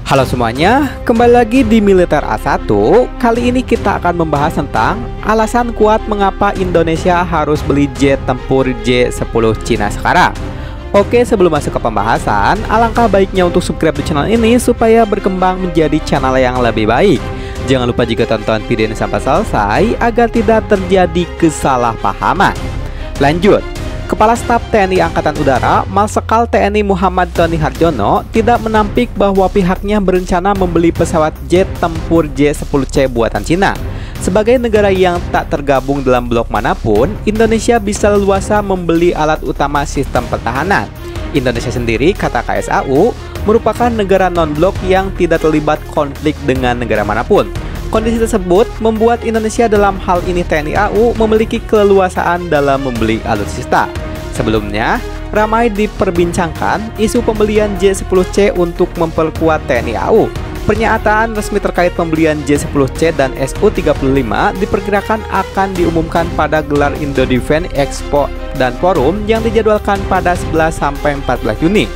Halo semuanya, kembali lagi di Militer A1. Kali ini kita akan membahas tentang alasan kuat mengapa Indonesia harus beli jet tempur J-10 Cina sekarang. Oke, sebelum masuk ke pembahasan, alangkah baiknya untuk subscribe di channel ini supaya berkembang menjadi channel yang lebih baik. Jangan lupa juga tonton video ini sampai selesai agar tidak terjadi kesalahpahaman. Lanjut. Kepala Staf TNI Angkatan Udara, Marsikal TNI Muhammad Tony Harjono tidak menampik bahwa pihaknya berencana membeli pesawat jet tempur J-10C buatan Cina. Sebagai negara yang tak tergabung dalam blok manapun, Indonesia bisa leluasa membeli alat utama sistem pertahanan. Indonesia sendiri, kata KSAU, merupakan negara non-blok yang tidak terlibat konflik dengan negara manapun. Kondisi tersebut membuat Indonesia dalam hal ini TNI AU memiliki keleluasaan dalam membeli alutsista. Sebelumnya, ramai diperbincangkan isu pembelian J-10C untuk memperkuat TNI AU. Pernyataan resmi terkait pembelian J-10C dan Su-35 diperkirakan akan diumumkan pada gelar Indo Defense Expo dan Forum yang dijadwalkan pada 11-14 Juni.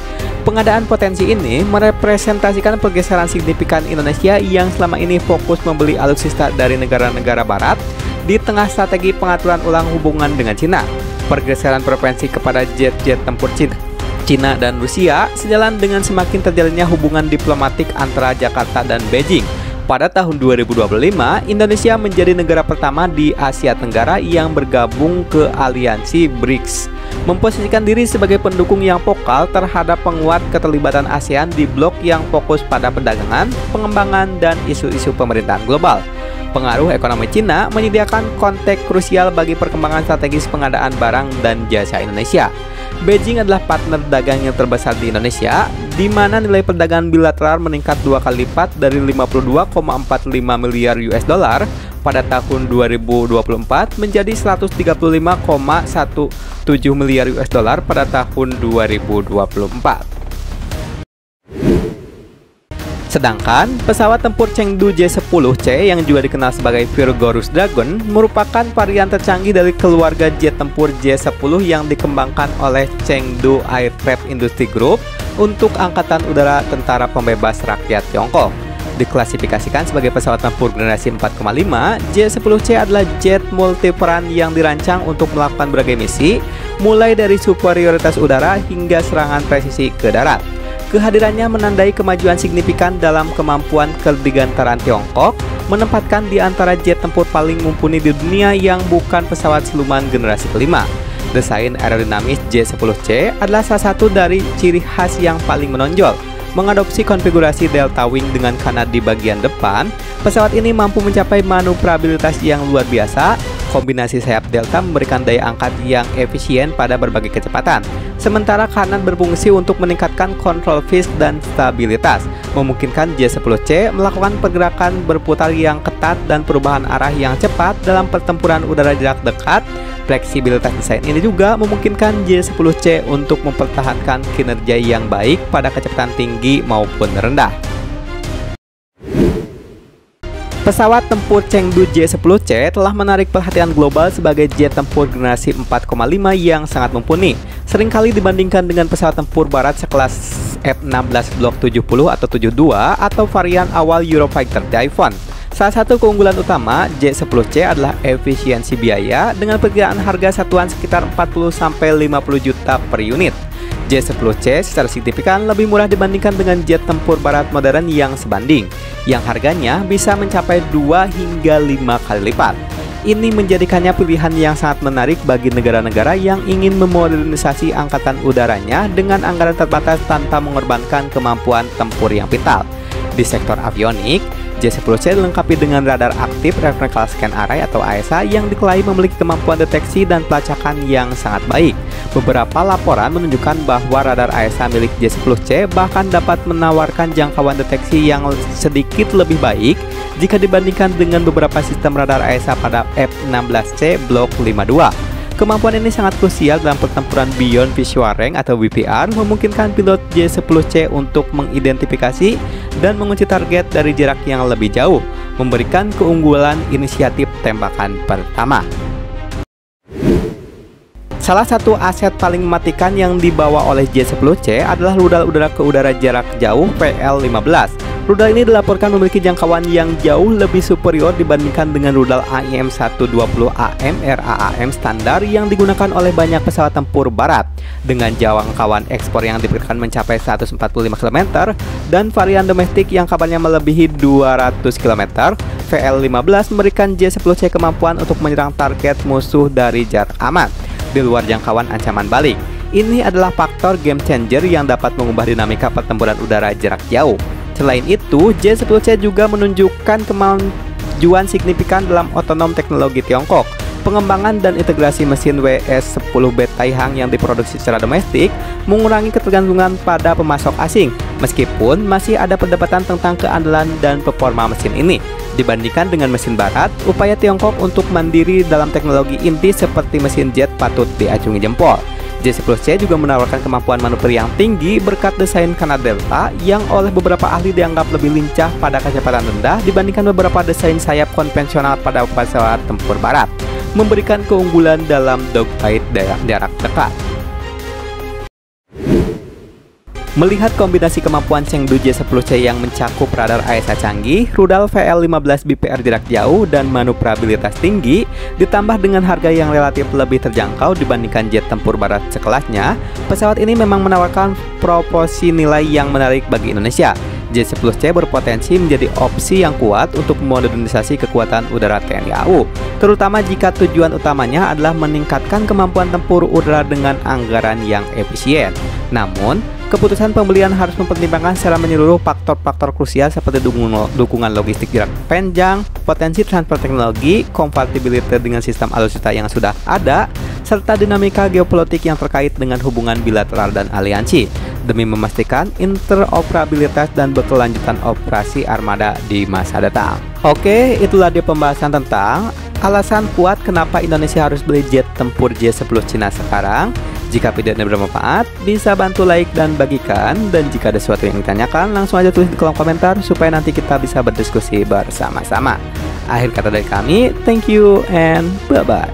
Pengadaan potensi ini merepresentasikan pergeseran signifikan Indonesia yang selama ini fokus membeli alutsista dari negara-negara barat di tengah strategi pengaturan ulang hubungan dengan Cina. Pergeseran preferensi kepada jet-jet tempur Cina dan Rusia sejalan dengan semakin terjalinnya hubungan diplomatik antara Jakarta dan Beijing. Pada tahun 2025, Indonesia menjadi negara pertama di Asia Tenggara yang bergabung ke aliansi BRICS, memposisikan diri sebagai pendukung yang vokal terhadap penguat keterlibatan ASEAN di blok yang fokus pada perdagangan, pengembangan, dan isu-isu pemerintahan global. Pengaruh ekonomi Cina menyediakan konteks krusial bagi perkembangan strategis pengadaan barang dan jasa Indonesia. Beijing adalah partner dagang yang terbesar di Indonesia, di mana nilai perdagangan bilateral meningkat 2 kali lipat dari 52,45 miliar US dollar pada tahun 2024 menjadi 135,17 miliar US dollar pada tahun 2024. Sedangkan pesawat tempur Chengdu J-10C yang juga dikenal sebagai Virgorus Dragon merupakan varian tercanggih dari keluarga jet tempur J-10 yang dikembangkan oleh Chengdu Aircraft Industry Group untuk Angkatan Udara Tentara Pembebas Rakyat Tiongkok. Diklasifikasikan sebagai pesawat tempur generasi 4,5, J-10C adalah jet multiperan yang dirancang untuk melakukan berbagai misi, mulai dari superioritas udara hingga serangan presisi ke darat. Kehadirannya menandai kemajuan signifikan dalam kemampuan kedirgantaraan Tiongkok, menempatkan di antara jet tempur paling mumpuni di dunia yang bukan pesawat siluman generasi kelima. Desain aerodinamis J-10C adalah salah satu dari ciri khas yang paling menonjol. Mengadopsi konfigurasi delta wing dengan kanat di bagian depan, pesawat ini mampu mencapai manuvrabilitas yang luar biasa. Kombinasi sayap delta memberikan daya angkat yang efisien pada berbagai kecepatan, sementara kanan berfungsi untuk meningkatkan kontrol pitch dan stabilitas, memungkinkan J-10C melakukan pergerakan berputar yang ketat dan perubahan arah yang cepat dalam pertempuran udara jarak dekat. Fleksibilitas desain ini juga memungkinkan J-10C untuk mempertahankan kinerja yang baik pada kecepatan tinggi maupun rendah. Pesawat tempur Chengdu J-10C telah menarik perhatian global sebagai jet tempur generasi 4,5 yang sangat mumpuni, seringkali dibandingkan dengan pesawat tempur barat sekelas F-16 Block 70 atau 72 atau varian awal Eurofighter Typhoon. Salah satu keunggulan utama J-10C adalah efisiensi biaya dengan perkiraan harga satuan sekitar 40-50 juta per unit. J-10C secara signifikan lebih murah dibandingkan dengan jet tempur barat modern yang sebanding, yang harganya bisa mencapai 2 hingga 5 kali lipat. Ini menjadikannya pilihan yang sangat menarik bagi negara-negara yang ingin memodernisasi angkatan udaranya dengan anggaran terbatas tanpa mengorbankan kemampuan tempur yang vital. Di sektor avionik, J-10C dilengkapi dengan radar aktif reflected scan array atau AESA yang diklaim memiliki kemampuan deteksi dan pelacakan yang sangat baik. Beberapa laporan menunjukkan bahwa radar AESA milik J-10C bahkan dapat menawarkan jangkauan deteksi yang sedikit lebih baik jika dibandingkan dengan beberapa sistem radar AESA pada F-16C Block 52. Kemampuan ini sangat krusial dalam pertempuran Beyond Visual Range atau BVR, memungkinkan pilot J-10C untuk mengidentifikasi dan mengunci target dari jarak yang lebih jauh, memberikan keunggulan inisiatif tembakan pertama. Salah satu aset paling mematikan yang dibawa oleh J-10C adalah rudal udara ke udara jarak jauh PL-15. Rudal ini dilaporkan memiliki jangkauan yang jauh lebih superior dibandingkan dengan rudal AIM-120AM RAAM standar yang digunakan oleh banyak pesawat tempur barat, dengan jangkauan ekspor yang diperkirakan mencapai 145 km dan varian domestik yang kabarnya melebihi 200 km. VL-15 memberikan J-10C kemampuan untuk menyerang target musuh dari jarak aman di luar jangkauan ancaman balik. Ini adalah faktor game changer yang dapat mengubah dinamika pertempuran udara jarak jauh. Selain itu, J-10C juga menunjukkan kemajuan signifikan dalam otonom teknologi Tiongkok. Pengembangan dan integrasi mesin WS-10B Taihang yang diproduksi secara domestik mengurangi ketergantungan pada pemasok asing, meskipun masih ada perdebatan tentang keandalan dan performa mesin ini. Dibandingkan dengan mesin barat, upaya Tiongkok untuk mandiri dalam teknologi inti seperti mesin jet patut diacungi jempol. J-10C juga menawarkan kemampuan manuver yang tinggi berkat desain kanat delta yang oleh beberapa ahli dianggap lebih lincah pada kecepatan rendah dibandingkan beberapa desain sayap konvensional pada pesawat tempur barat, memberikan keunggulan dalam dogfight jarak dekat. Melihat kombinasi kemampuan Chengdu J-10C yang mencakup radar AESA canggih, rudal VL-15 BPR jarak jauh, dan manuvrabilitas tinggi, ditambah dengan harga yang relatif lebih terjangkau dibandingkan jet tempur barat sekelasnya, pesawat ini memang menawarkan proporsi nilai yang menarik bagi Indonesia. J-10C berpotensi menjadi opsi yang kuat untuk modernisasi kekuatan udara TNI AU, terutama jika tujuan utamanya adalah meningkatkan kemampuan tempur udara dengan anggaran yang efisien. Namun, keputusan pembelian harus mempertimbangkan secara menyeluruh faktor-faktor krusial seperti dukungan logistik jarak panjang, potensi transfer teknologi, kompatibilitas dengan sistem alutsista yang sudah ada, serta dinamika geopolitik yang terkait dengan hubungan bilateral dan aliansi, demi memastikan interoperabilitas dan berkelanjutan operasi armada di masa datang. Oke, itulah dia pembahasan tentang alasan kuat kenapa Indonesia harus beli jet tempur J-10 Cina sekarang. Jika video ini bermanfaat, bisa bantu like dan bagikan. Dan jika ada sesuatu yang ditanyakan, langsung aja tulis di kolom komentar supaya nanti kita bisa berdiskusi bersama-sama. Akhir kata dari kami, thank you and bye-bye.